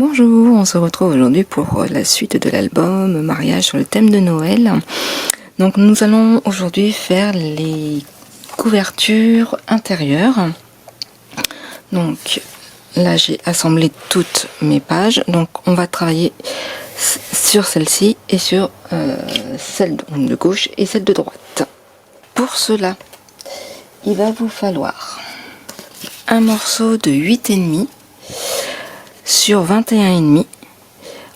Bonjour, on se retrouve aujourd'hui pour la suite de l'album Mariage sur le thème de Noël. Donc nous allons aujourd'hui faire les couvertures intérieures. Donc là j'ai assemblé toutes mes pages, donc on va travailler sur celle-ci et sur celle de gauche et celle de droite. Pour cela, il va vous falloir un morceau de 8,5 sur 21,5,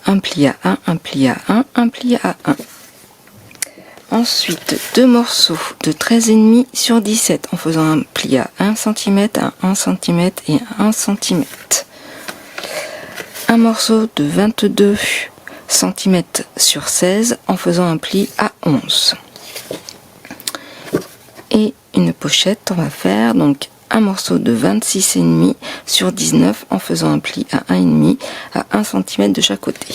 un pli à 1, un pli à 1, un pli à 1. Ensuite, deux morceaux de 13,5 sur 17 en faisant un pli à 1 cm, à 1 cm et à 1 cm. Un morceau de 22 cm sur 16 en faisant un pli à 11. Et une pochette, on va faire donc un morceau de 26,5 sur 19 en faisant un pli à 1,5 à 1 cm de chaque côté.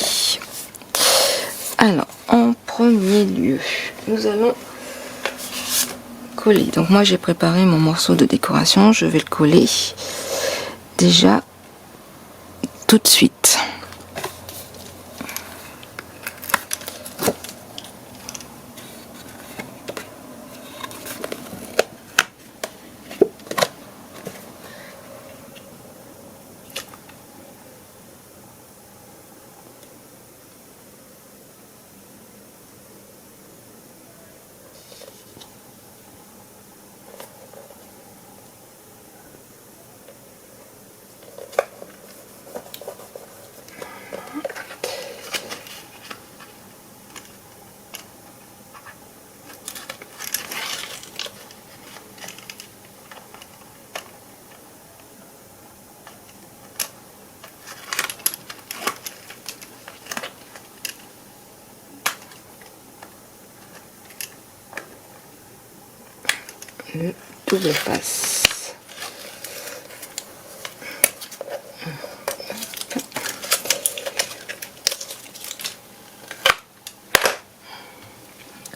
Alors, en premier lieu, nous allons coller. Donc moi j'ai préparé mon morceau de décoration, je vais le coller déjà tout de suite. Le double passe.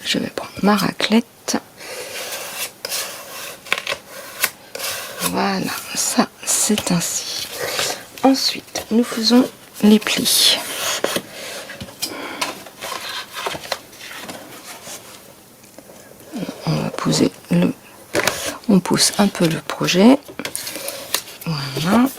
Je vais prendre ma raclette. Voilà, ça c'est ainsi. Ensuite, nous faisons les plis. On va poser on pousse un peu le projet. Voilà.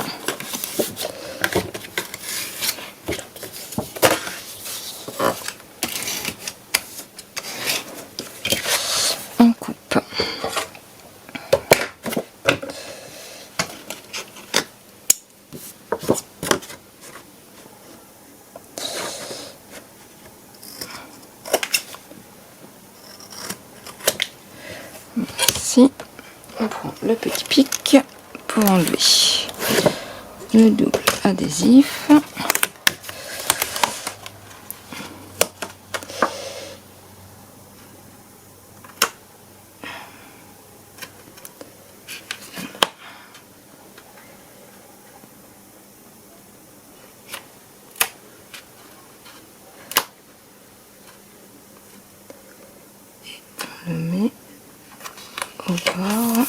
On coupe. Ici, on prend le petit pic pour enlever le double adhésif. On le met au bord.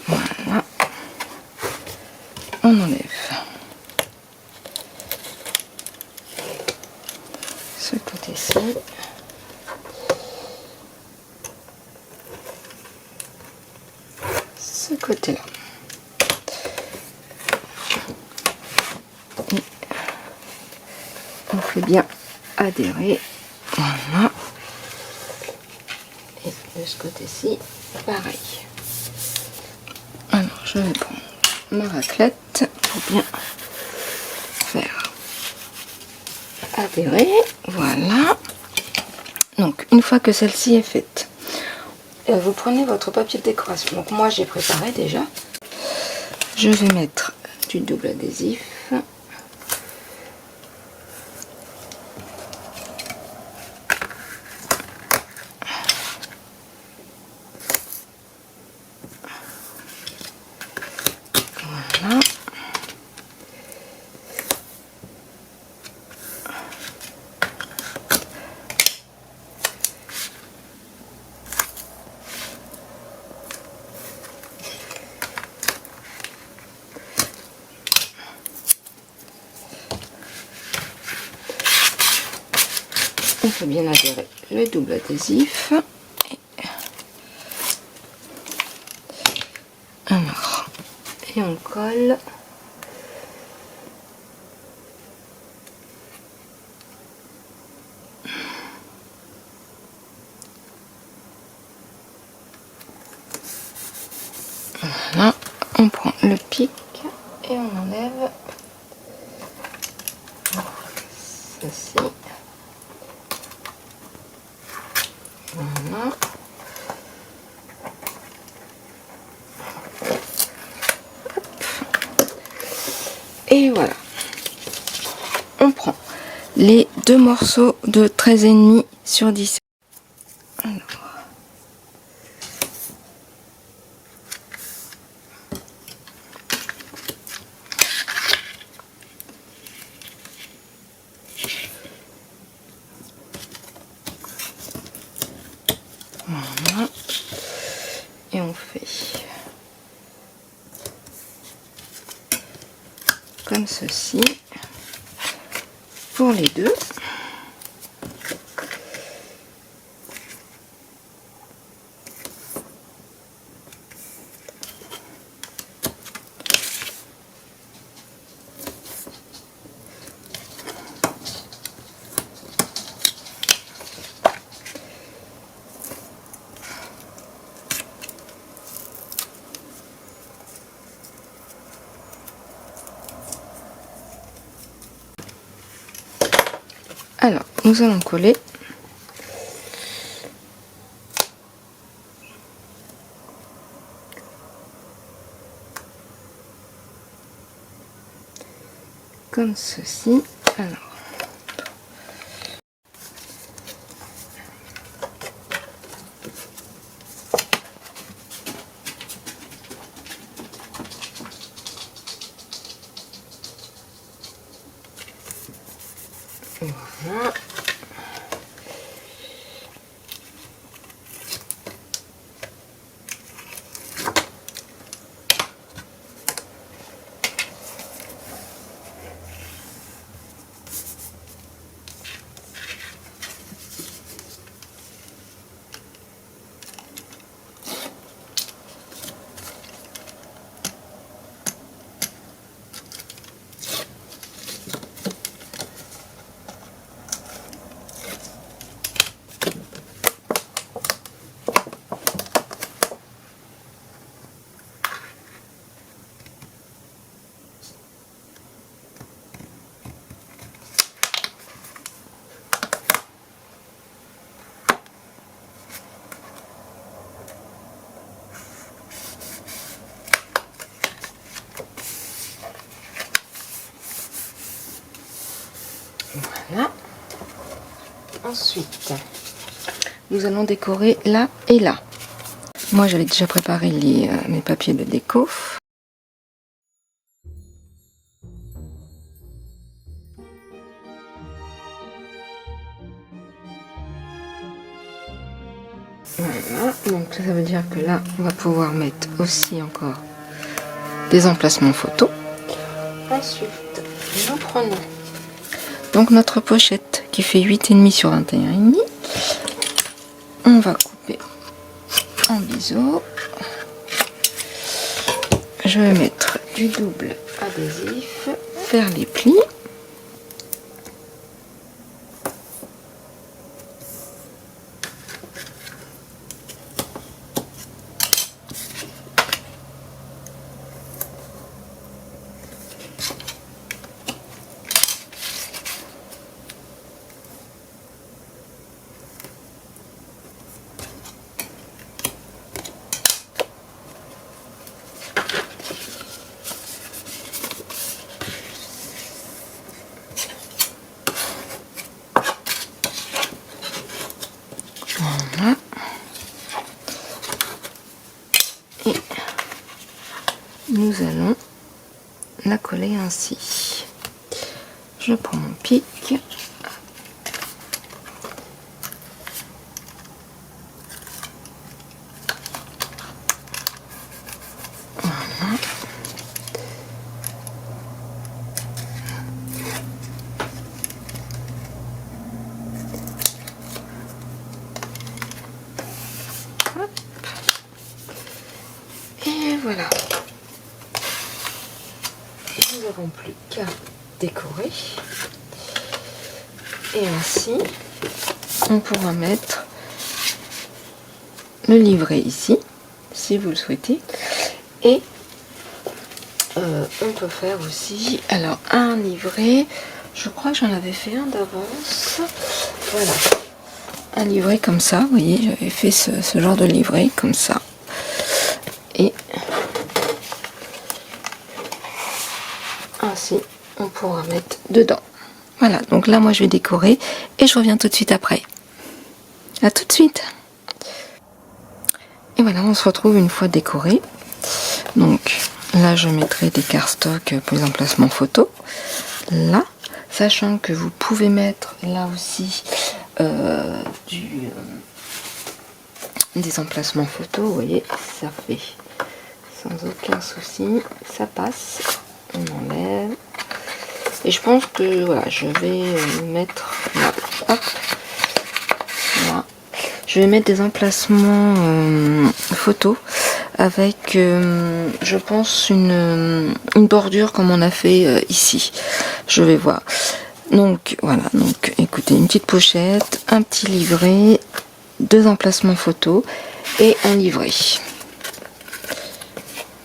Voilà. On enlève ce côté-ci. Ce côté-là. Et on fait bien adhérer. Voilà. Et de ce côté-ci, pareil. Alors, je vais prendre ma raclette pour bien faire adhérer. Voilà. Donc, une fois que celle-ci est faite, vous prenez votre papier de décoration. Donc, moi, j'ai préparé déjà. Je vais mettre du double adhésif. Voilà. on fait bien adhérer le double adhésif. Alors, et on colle. Voilà, on prend le pic et on enlève ceci. Voilà. Et voilà. On prend les deux morceaux de 13,5 sur 10. Alors. Voilà. Et on fait comme ceci pour les deux. Alors, nous allons coller comme ceci. Alors, voilà. Voilà. Ensuite, nous allons décorer là et là. Moi, j'avais déjà préparé mes papiers de déco. Voilà, donc ça veut dire que là, on va pouvoir mettre aussi encore des emplacements photos. Ensuite, nous prenons donc notre pochette qui fait 8,5 sur 21,5. On va couper en biseau. Je vais mettre du double adhésif, faire les plis. Voilà. Et nous allons la coller ainsi. Je prends mon pic. Voilà. n'avons plus qu'à décorer. Et ainsi, on pourra mettre le livret ici, si vous le souhaitez. Et on peut faire aussi, alors un livret, je crois que j'en avais fait un d'avance. Voilà, un livret comme ça, vous voyez, j'avais fait ce genre de livret comme ça. Et ainsi, on pourra mettre dedans. Voilà, donc là, moi, je vais décorer et je reviens tout de suite après. À tout de suite. Et voilà, on se retrouve une fois décoré. Donc là, je mettrai des cardstocks pour les emplacements photos. Là, sachant que vous pouvez mettre là aussi des emplacements photos. Vous voyez, ça fait sans aucun souci. Ça passe. On enlève. Et je pense que voilà, je vais mettre là, hop, là. Je vais mettre des emplacements photos avec, je pense, une bordure comme on a fait ici. Je vais voir. Donc voilà, donc écoutez, une petite pochette, un petit livret, 2 emplacements photos et un livret.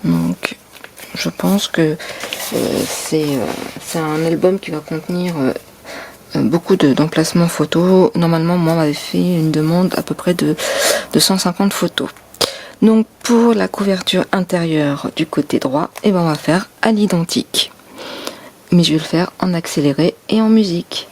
Donc je pense que c'est un album qui va contenir beaucoup d'emplacements photos. Normalement, moi, on m'avait fait une demande à peu près de 150 photos. Donc, pour la couverture intérieure du côté droit, on va faire à l'identique. Mais je vais le faire en accéléré et en musique.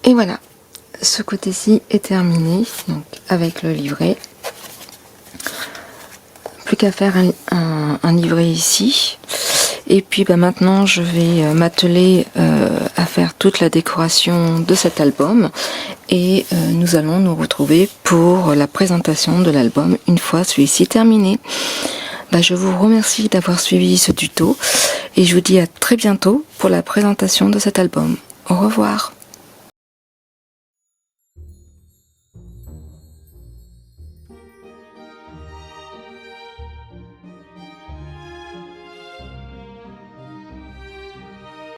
Et voilà, ce côté-ci est terminé, donc avec le livret. Plus qu'à faire un livret ici. Et puis maintenant, je vais m'atteler à faire toute la décoration de cet album. Et nous allons nous retrouver pour la présentation de l'album une fois celui-ci terminé. Je vous remercie d'avoir suivi ce tuto et je vous dis à très bientôt pour la présentation de cet album. Au revoir.